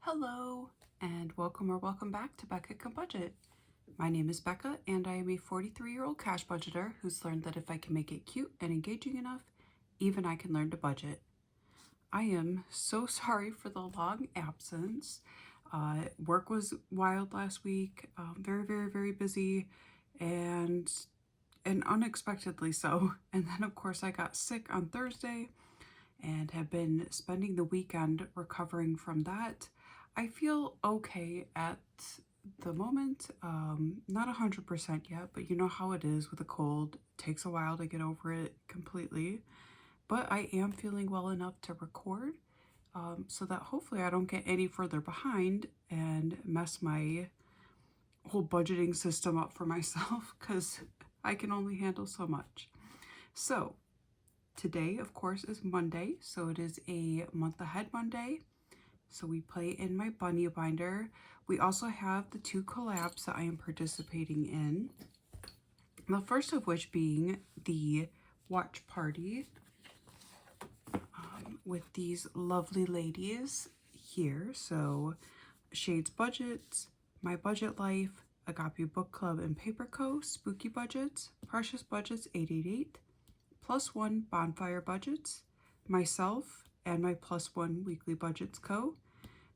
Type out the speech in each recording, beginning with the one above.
Hello, and welcome back to Becca Can Budget. My name is Becca, and I am a 43-year-old cash budgeter who's learned that if I can make it cute and engaging enough, even I can learn to budget. I am so sorry for the long absence. Work was wild last week, very busy, and unexpectedly so. And then, of course, I got sick on Thursday and have been spending the weekend recovering from that. I feel okay at the moment, not 100% yet, but you know how it is with a cold. It takes a while to get over it completely, but I am feeling well enough to record, so that hopefully I don't get any further behind and mess my whole budgeting system up for myself, because I can only handle so much. So today, of course, is Monday, so it is a month ahead Monday. So we play in my bunny binder. We also have the 2 collabs that I am participating in. The first of which being the watch party with these lovely ladies here. So Shades Budgets, My Budget Life, Agape Book Club and Paper Co., Spooky Budgets, Precious Budgets 888, +1 Bonfire Budgets, myself and my +1 Weekly Budgets Co.,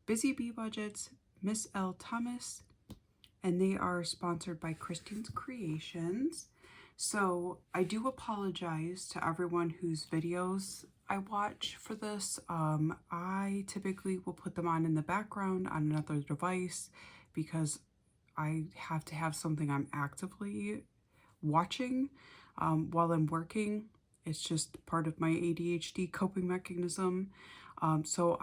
Busy Bee Budgets, Miss L. Thomas, and they are sponsored by Christine's Creations. So I do apologize to everyone whose videos I watch for this. I typically will put them on in the background on another device because I have to have something I'm actively watching while I'm working. It's just part of my ADHD coping mechanism. So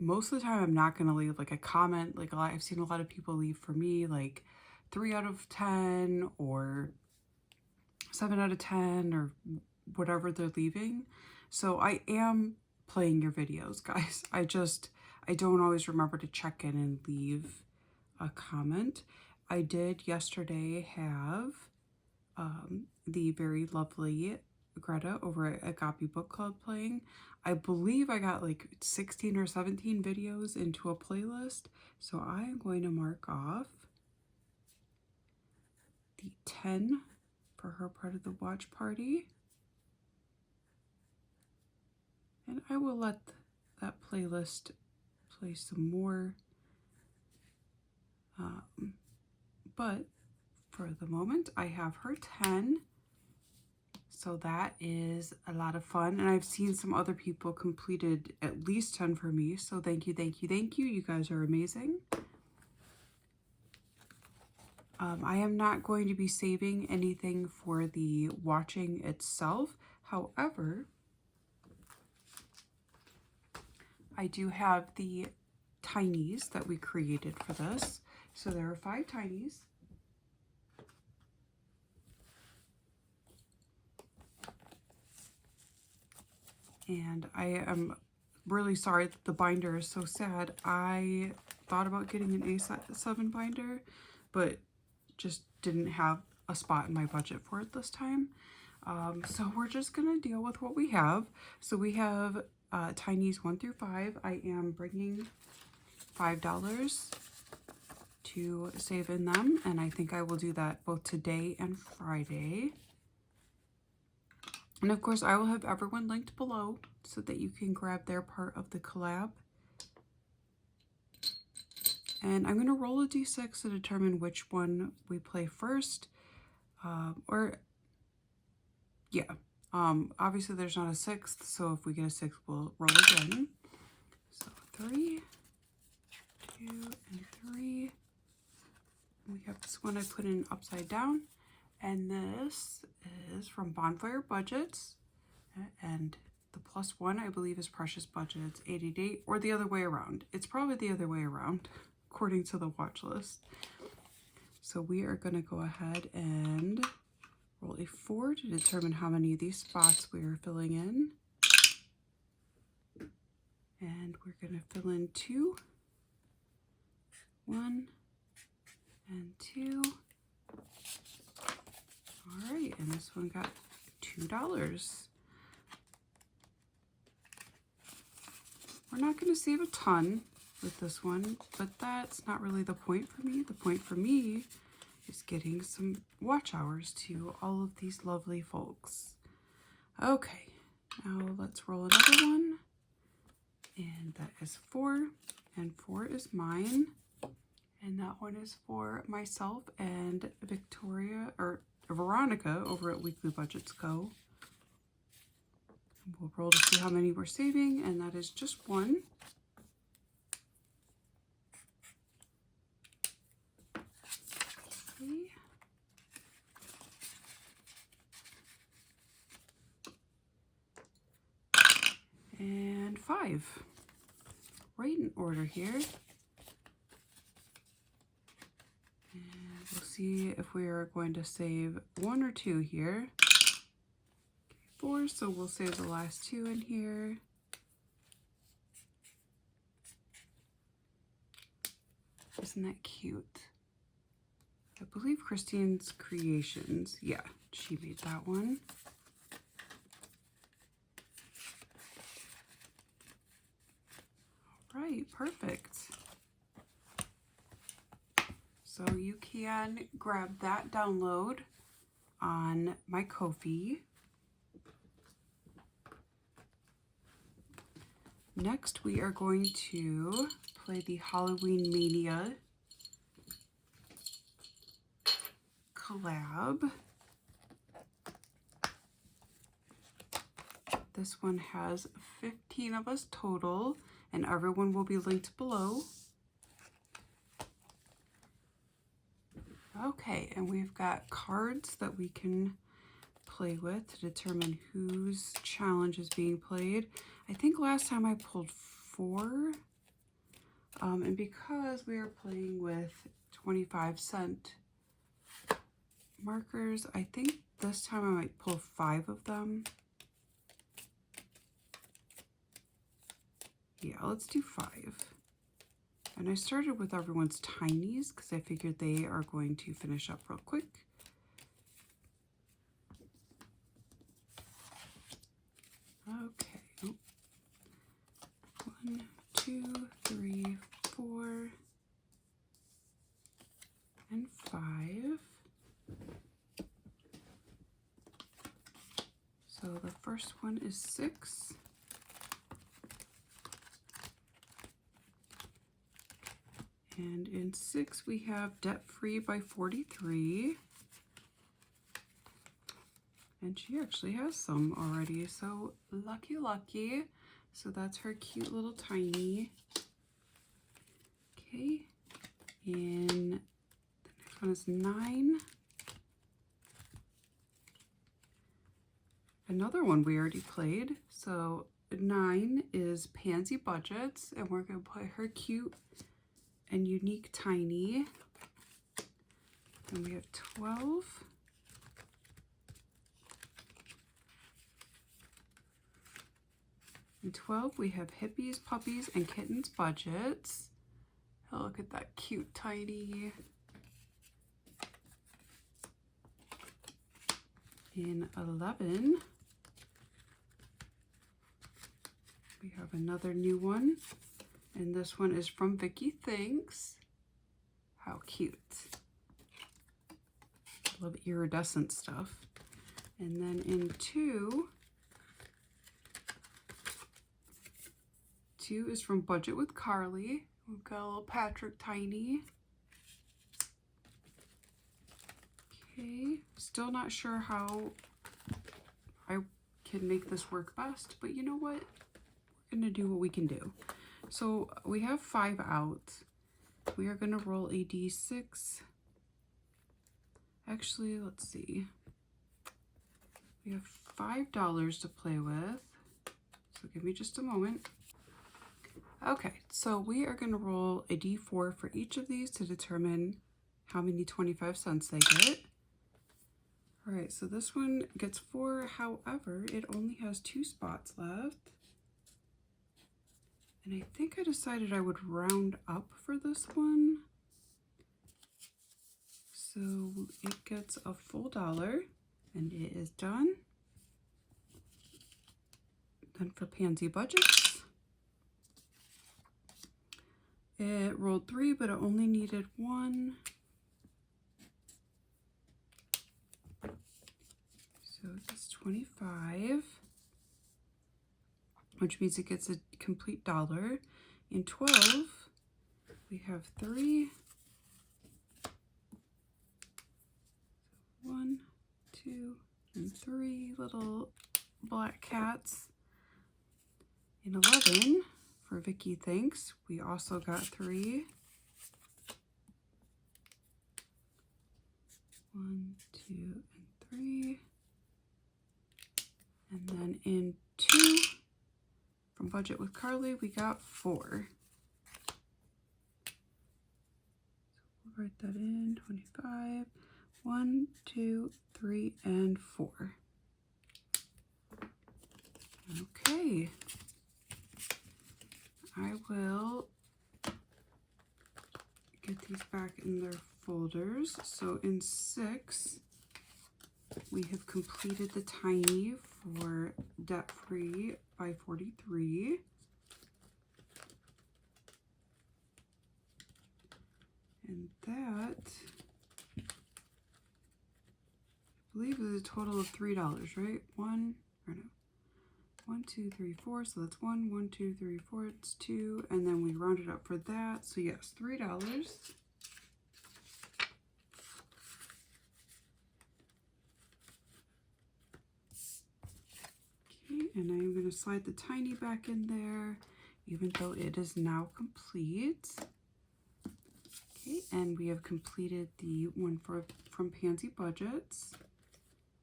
most of the time I'm not going to leave like a comment. Like I've seen a lot of people leave for me like 3 out of 10 or 7 out of 10 or whatever they're leaving. So I am playing your videos, guys. I don't always remember to check in and leave a comment. I did yesterday have the very lovely Greta over at Agape Book Club playing. I believe I got like 16 or 17 videos into a playlist, so I'm going to mark off the 10 for her part of the watch party, and I will let that playlist play some more, but for the moment I have her 10. So that is a lot of fun, and I've seen some other people completed at least 10 for me, so thank you. You guys are amazing. I am not going to be saving anything for the watching itself. However, I do have the tinies that we created for this. So there are 5 tinies. And I am really sorry that the binder is so sad. I thought about getting an A7 binder, but just didn't have a spot in my budget for it this time. So we're just gonna deal with what we have. So we have tinies 1 through 5. I am bringing $5 to save in them, and I think I will do that both today and Friday. And of course, I will have everyone linked below so that you can grab their part of the collab. And I'm going to roll a d6 to determine which one we play first. Obviously there's not a 6th, so if we get a 6, we'll roll again. So 3, 2, and 3. We have this one I put in upside down. And this is from Bonfire Budgets, and the +1 I believe is Precious Budgets 888, or the other way around. It's probably the other way around according to the watch list. So we are going to go ahead and roll a 4 to determine how many of these spots we are filling in. And we're going to fill in 2, 1, and 2. All right, and this one got $2. We're not going to save a ton. with this one, but that's not really the point for me. The point for me is getting some watch hours to all of these lovely folks. Okay, now let's roll another one. And that is 4, and 4 is mine. And that one is for myself and Victoria, or Veronica over at Weekly Budgets Go. We'll roll to see how many we're saving, and that is just 1. Okay. And 5. Right in order here. And we'll see if we are going to save 1 or 2 here. Okay, 4, so we'll save the last 2 in here. Isn't that cute? I believe Christine's Creations. Yeah, she made that one. All right, perfect. So you can grab that download on my Kofi. Next, we are going to play the Halloween Mania collab. This one has 15 of us total, and everyone will be linked below. Okay, and we've got cards that we can play with to determine whose challenge is being played. I think last time I pulled 4, and because we are playing with 25-cent markers, I think this time I might pull 5 of them. Yeah, let's do 5. And I started with everyone's tinies because I figured they are going to finish up real quick. Okay. Oh. 1, 2, 3, 4, and 5. So the first one is 6. And in 6, we have Debt Free by 43. And she actually has some already, so lucky, lucky. So that's her cute little tiny. Okay, and the next one is 9. Another one we already played. So 9 is Pansy Budgets, and we're gonna put her cute and unique tiny. And we have 12. In 12, we have Hippies, Puppies, and Kittens Budgets. Oh, look at that cute tiny. In 11, we have another new one. And this one is from Vicky Thinks. How cute. Love iridescent stuff. And then in 2 is from Budget with Carly. We've got a little Patrick tiny. Okay, still not sure how I can make this work best, but you know what? We're gonna do what we can do. So we have 5 out. We are gonna roll a d6. Actually, let's see. We have $5 to play with. So give me just a moment. Okay, so we are gonna roll a d4 for each of these to determine how many 25 cents they get. All right, so this one gets 4. However, it only has 2 spots left. And I think I decided I would round up for this one. So it gets a full $1, and it is done. Then for Pansy Budgets, It rolled 3, but it only needed 1. So it's 25, which means it gets a complete dollar. In 12, we have 3. 1, 2, and 3 little black cats. In 11, for Vicky Thanks, we also got 3. 1, 2, and 3. And then in 2, from Budget with Carly, we got 4. So we'll write that in, 25. 1, 2, 3, and 4. Okay. I will get these back in their folders. So in 6, we have completed the tiny for Debt Free by 43. And that, I believe, is a total of $3, right? 1, or no, 1, 2, 3, 4. So that's 1, 1, 2, 3, 4. It's 2, and then we rounded up for that. So yes, $3. Okay, and I'm going to slide the tiny back in there, even though it is now complete. Okay, and we have completed the one from Pansy Budgets,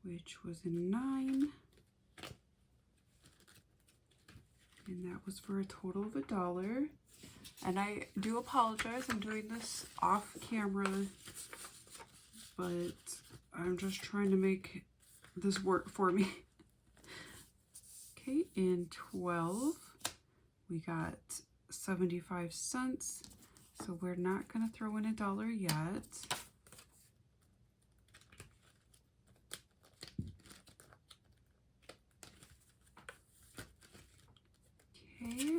which was in 9. And that was for a total of $1. And I do apologize, I'm doing this off camera, but I'm just trying to make this work for me. Okay, in 12, we got 75 cents. So we're not going to throw in $1 yet. Okay.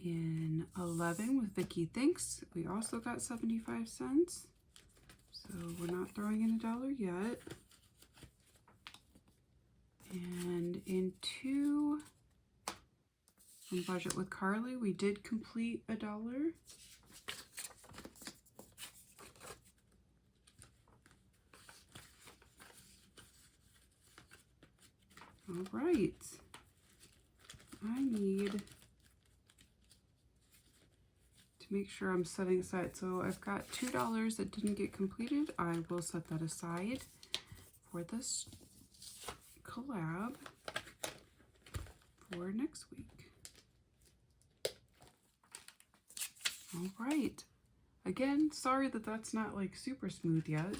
In 11 with Vicky Thanks, we also got 75 cents. So we're not throwing in $1 yet. And in 2, from Budget with Carly, we did complete $1. All right. I need to make sure I'm setting aside. So I've got $2 that didn't get completed. I will set that aside for this collab for next week. All right. Again, sorry that that's not like super smooth yet.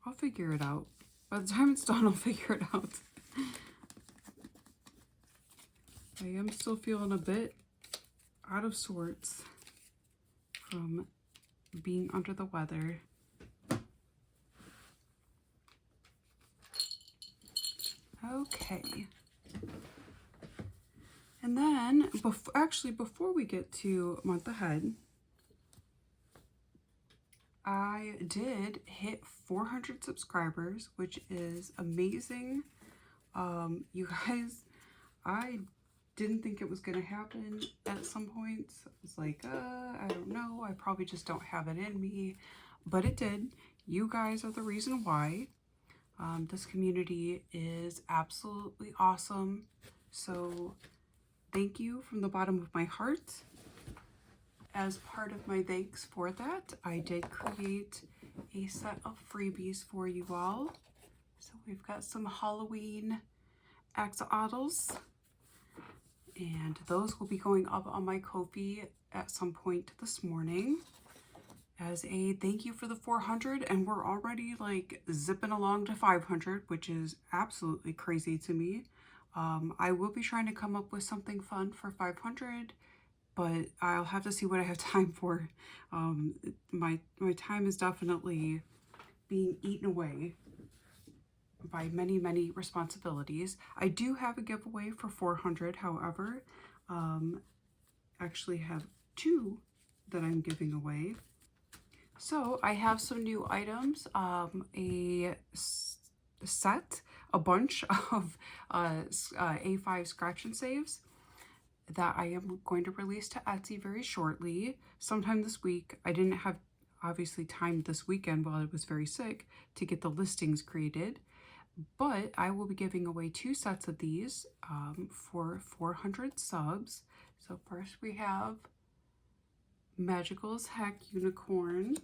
I'll figure it out. By the time it's done, I'll figure it out. I am still feeling a bit out of sorts from being under the weather. Okay. And then, before we get to month ahead, I did hit 400 subscribers, which is amazing. You guys, I didn't think it was going to happen at some points. I was like, I don't know. I probably just don't have it in me. But it did. You guys are the reason why. This community is absolutely awesome. So thank you from the bottom of my heart. As part of my thanks for that, I did create a set of freebies for you all. So we've got some Halloween axolotls, and those will be going up on my Kofi at some point this morning as a thank you for the 400, and we're already like zipping along to 500, which is absolutely crazy to me. I will be trying to come up with something fun for 500, but I'll have to see what I have time for. My time is definitely being eaten away by many, many responsibilities. I do have a giveaway for 400, however. Actually have 2 that I'm giving away. So I have some new items, a set, a bunch of A5 scratch and saves that I am going to release to Etsy very shortly, sometime this week. I didn't have obviously time this weekend while I was very sick to get the listings created, but I will be giving away 2 sets of these for 400 subs. So first we have Magical as Heck Unicorn.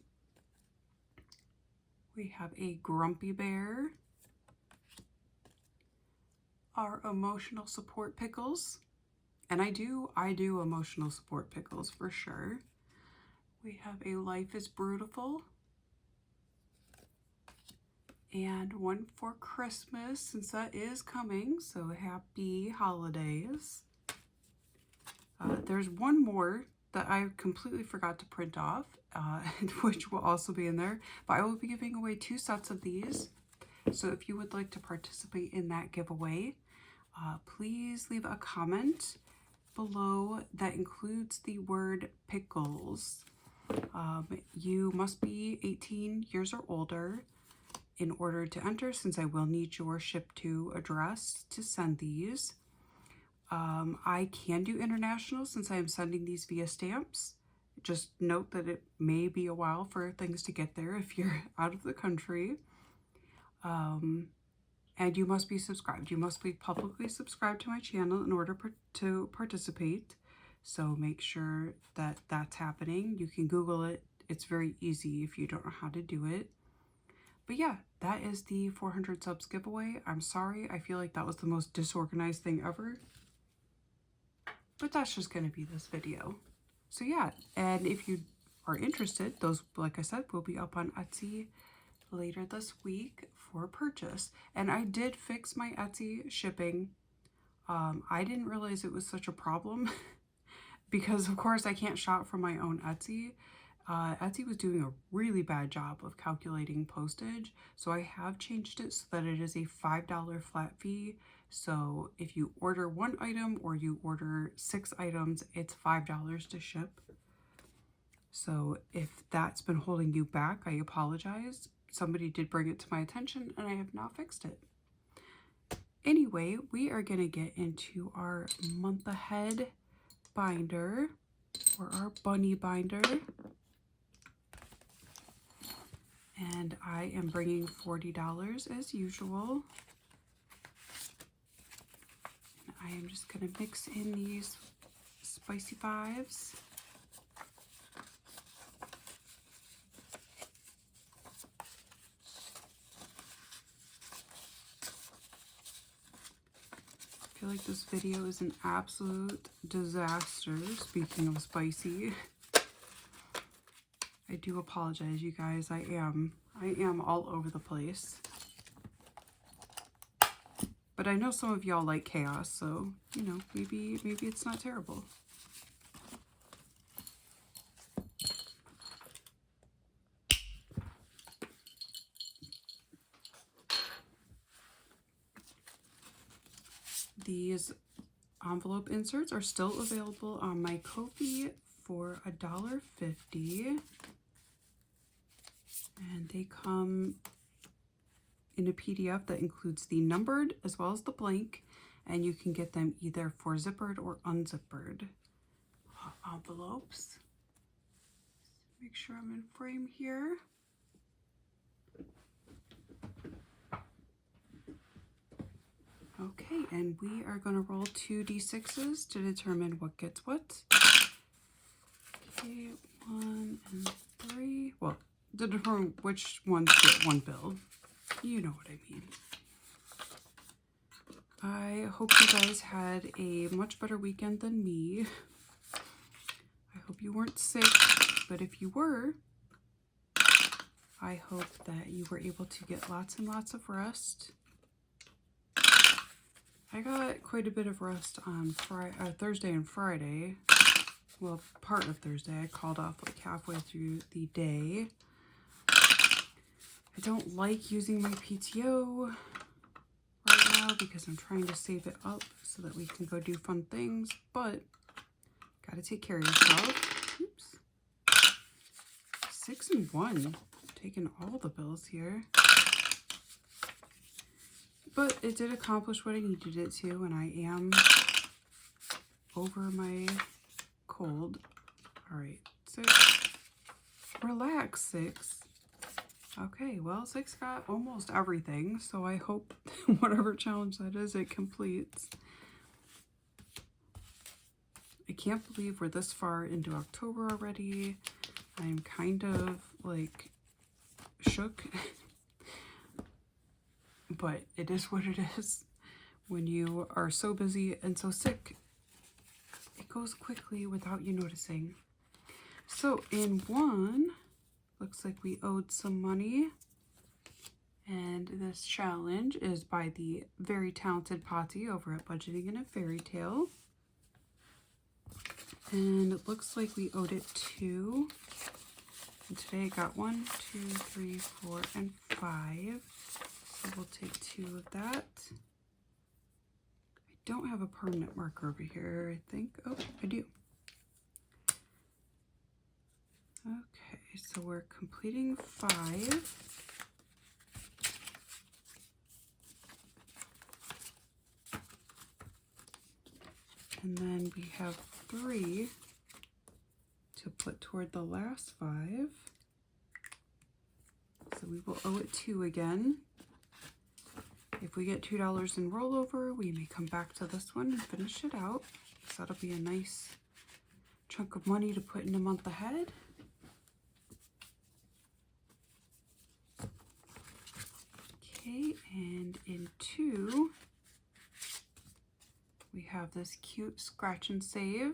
We have a Grumpy Bear. Our Emotional Support Pickles. And I do emotional support pickles for sure. We have a Life is Brutiful. And one for Christmas, since that is coming, so happy holidays. There's one more that I completely forgot to print off, which will also be in there, but I will be giving away 2 sets of these. So if you would like to participate in that giveaway, please leave a comment below that includes the word pickles. You must be 18 years or older in order to enter, since I will need your ship to address to send these. I can do international since I am sending these via stamps. Just note that it may be a while for things to get there if you're out of the country. And you must be subscribed. You must be publicly subscribed to my channel in order to participate. So make sure that that's happening. You can Google it. It's very easy if you don't know how to do it. But yeah, that is the 400 subs giveaway. I'm sorry. I feel like that was the most disorganized thing ever. But that's just going to be this video. So yeah, and if you are interested, those, like I said, will be up on Etsy later this week for purchase. And I did fix my Etsy shipping. I didn't realize it was such a problem because of course I can't shop from my own Etsy. Etsy was doing a really bad job of calculating postage, so I have changed it so that it is a $5 flat fee. So if you order 1 item or you order 6 items, it's $5 to ship. So if that's been holding you back, I apologize. Somebody did bring it to my attention and I have not fixed it. Anyway, we are going to get into our month ahead binder, or our bunny binder. And I am bringing $40 as usual. And I am just going to mix in these spicy 5s. I feel like this video is an absolute disaster, speaking of spicy. I do apologize, you guys. I am all over the place. But I know some of y'all like chaos, so, you know, maybe it's not terrible. These envelope inserts are still available on my Kofi for $1.50. And they come in a PDF that includes the numbered as well as the blank, and you can get them either for zippered or unzippered envelopes. Make sure I'm in frame here. Okay, and we are going to roll 2 d6s to determine what gets what. Okay, 1 and 3. Well, to determine which ones get 1 bill. You know what I mean. I hope you guys had a much better weekend than me. I hope you weren't sick, but if you were, I hope that you were able to get lots and lots of rest. I got quite a bit of rest on Thursday and Friday. Well, part of Thursday. I called off like halfway through the day. I don't like using my PTO right now because I'm trying to save it up so that we can go do fun things, but gotta take care of yourself. Oops. 6 and 1. Taking all the bills here. But it did accomplish what I needed it to, and I am over my cold. Alright, 6. Relax, 6. Okay, well, 6 got almost everything, so I hope whatever challenge that is, it completes. I can't believe we're this far into October already. I'm kind of, like, shook. But it is what it is. When you are so busy and so sick, it goes quickly without you noticing. So in 1, looks like we owed some money. And this challenge is by the very talented Potty over at Budgeting in a Fairy Tale. And it looks like we owed it 2. And today I got 1, 2, 3, 4, and 5. So we'll take 2 of that. I don't have a permanent marker over here, I think. Oh, I do. Okay, so we're completing 5. And then we have 3 to put toward the last 5. So we will owe it 2 again. If we get $2 in rollover, we may come back to this one and finish it out. So that'll be a nice chunk of money to put in a month ahead. Okay, and in 2, we have this cute scratch and save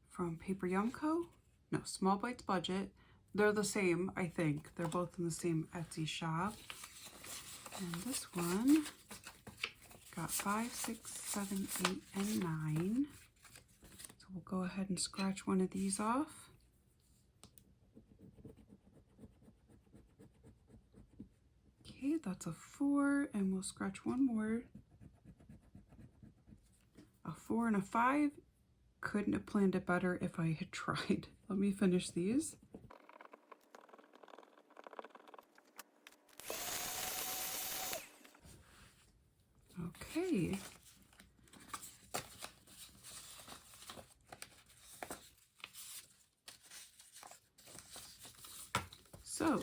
from Paper Yumco. No, Small Bites Budget. They're the same, I think. They're both in the same Etsy shop. And this one got 5, 6, 7, 8, and 9. So we'll go ahead and scratch one of these off. Okay, that's a 4, and we'll scratch one more. A 4 and a 5. Couldn't have planned it better if I had tried. Let me finish these. Okay.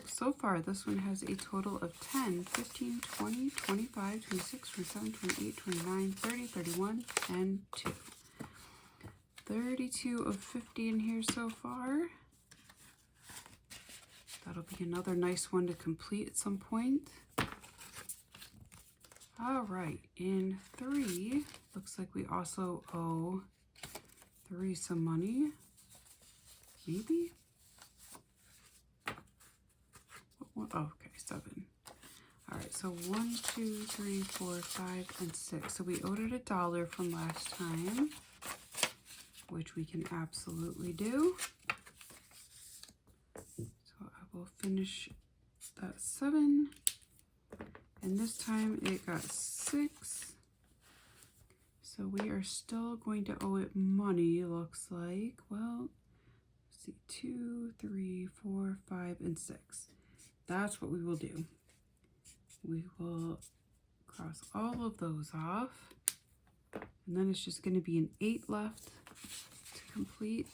So far this one has a total of 10, 15, 20, 25, 26, 27, 28, 29, 30, 31, and 2. 32 of 50 in here so far. That'll be another nice one to complete at some point. All right, in 3, looks like we also owe 3 some money. Maybe? Oh, okay, 7. All right, so 1, 2, 3, 4, 5, and 6. So we owed it $1 from last time, which we can absolutely do. So I will finish that 7. And this time it got 6. So we are still going to owe it money, looks like. Well, let's see, 2, 3, 4, 5, and 6. That's what we will do. We will cross all of those off. And then it's just going to be an 8 left to complete.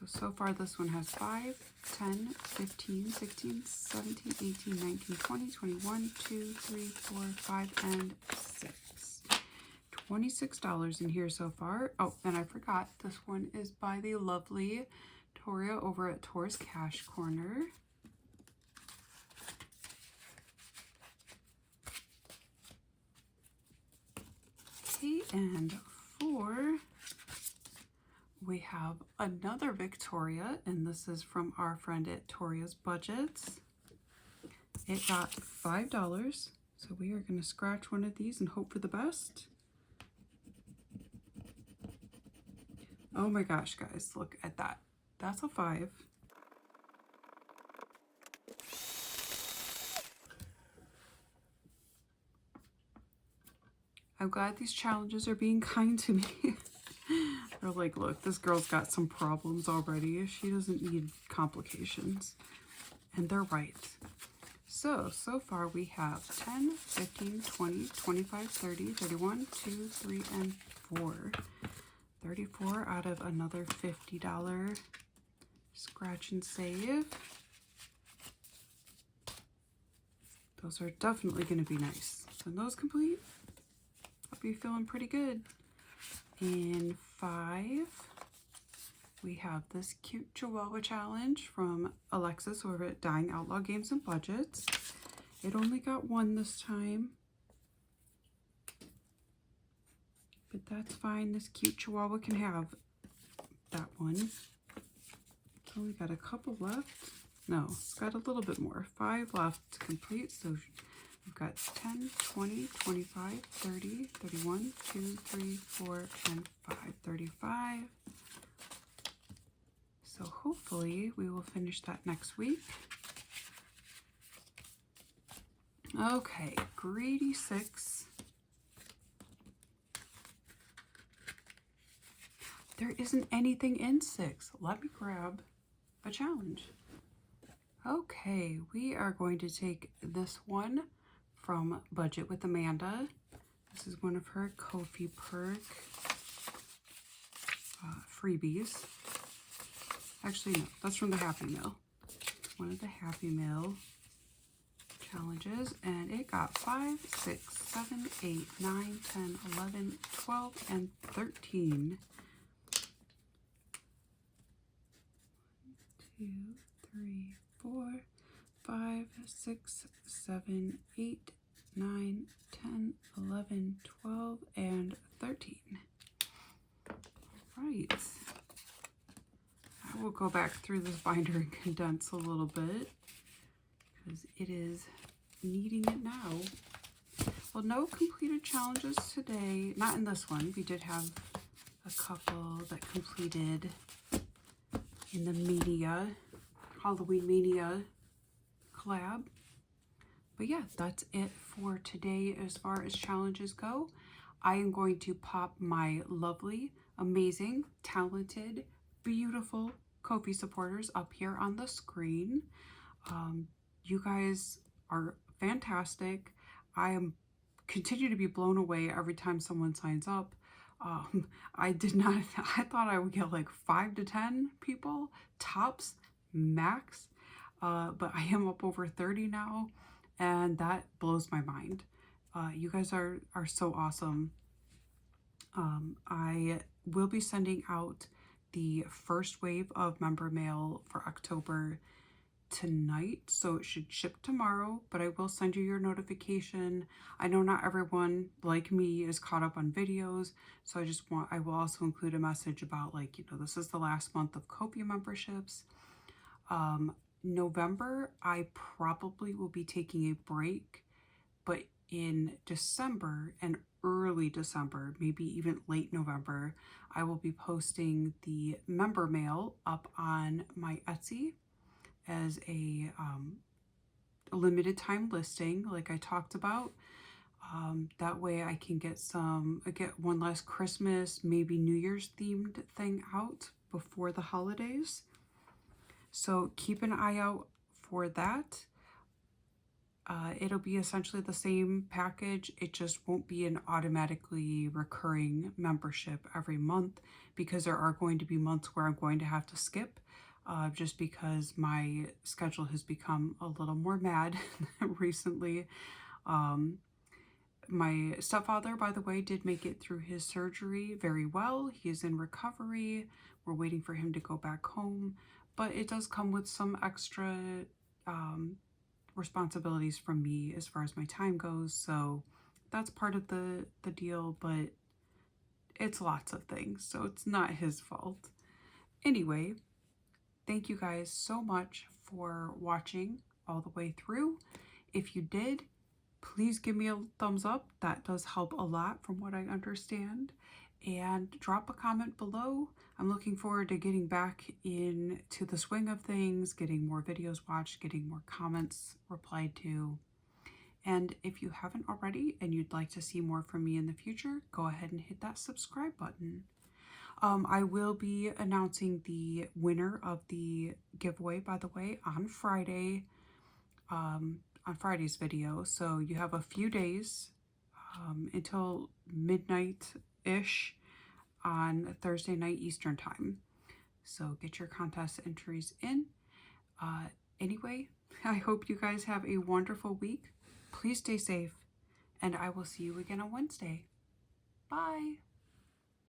So far this one has 5, 10, 15, 16, 17, 18, 19, 20, 21, 2, 3, 4, 5, and 6. $26 in here so far. Oh, and I forgot, this one is by the lovely Toria over at Taurus Cash Corner. Okay, and 4, we have another Victoria, and this is from our friend at Toria's Budgets. It got $5, so we are going to scratch one of these and hope for the best. Oh my gosh, guys, look at that. That's a 5. I'm glad these challenges are being kind to me. They're like, look, this girl's got some problems already. She doesn't need complications. And they're right. So far we have 10, 15, 20, 25, 30, 31, 2, 3, and 4. 34 out of another $50 scratch and save. Those are definitely going to be nice. When those complete, I'll be feeling pretty good. In 5, we have this cute Chihuahua challenge from Alexis over at Dying Outlaw Games and Budgets. It only got 1 this time, but that's fine. This cute Chihuahua can have that one. It's only got a couple left. No, it's got a little bit more. 5 left to complete. So we've got 10, 20, 25, 30, 31, 2, 3, 4, and 5. 35. So hopefully we will finish that next week. Okay, Greedy 6. There isn't anything in 6. Let me grab a challenge. Okay, we are going to take this one from Budget with Amanda. This is one of her Kofi perk freebies. Actually, no, that's from the Happy Meal. One of the Happy Meal challenges, and it got 5, 6, 7, 8, 9, 10, 11, 12, and 13. 1, 2, 3, 4, 5, 6, 7, 8, 9, 10, 11, 12, and 13. All right. I will go back through this binder and condense a little bit because it is needing it now. Well, no completed challenges today. Not in this one. We did have a couple that completed in the Mania, Halloween Mania collab. But yeah, that's it for today as far as challenges go. I am going to pop my lovely, amazing, talented, beautiful Kofi supporters up here on the screen. You guys are fantastic. I continue to be blown away every time someone signs up. I thought I would get like 5 to 10 people, tops, max. But I am up over 30 now, and that blows my mind. You guys are so awesome. I will be sending out the first wave of member mail for October tonight, so it should ship tomorrow, but I will send you your notification. I know not everyone like me is caught up on videos, so I will also include a message about, like, you know, this is the last month of Kofi memberships. November, I probably will be taking a break, but in December and early December, maybe even late November, I will be posting the member mail up on my Etsy as a limited time listing, like I talked about. That way I can get one last Christmas, maybe New Year's themed thing out before the holidays. So keep an eye out for that. It'll be essentially the same package. It just won't be an automatically recurring membership every month, because there are going to be months where I'm going to have to skip, just because my schedule has become a little more mad recently. My stepfather, by the way, did make it through his surgery very well. He is in recovery. We're waiting for him to go back home, but it does come with some extra responsibilities from me as far as my time goes, so that's part of the deal, but it's lots of things, so it's not his fault. Anyway, thank you guys so much for watching all the way through. If you did, please give me a thumbs up. That does help a lot from what I understand. And drop a comment below. I'm looking forward to getting back into the swing of things, getting more videos watched, getting more comments replied to. And if you haven't already and you'd like to see more from me in the future, go ahead and hit that subscribe button. I will be announcing the winner of the giveaway, by the way, on Friday, on Friday's video. So you have a few days until midnight-ish on Thursday night Eastern time. So get your contest entries in. Anyway, I hope you guys have a wonderful week. Please stay safe, and I will see you again on Wednesday. Bye.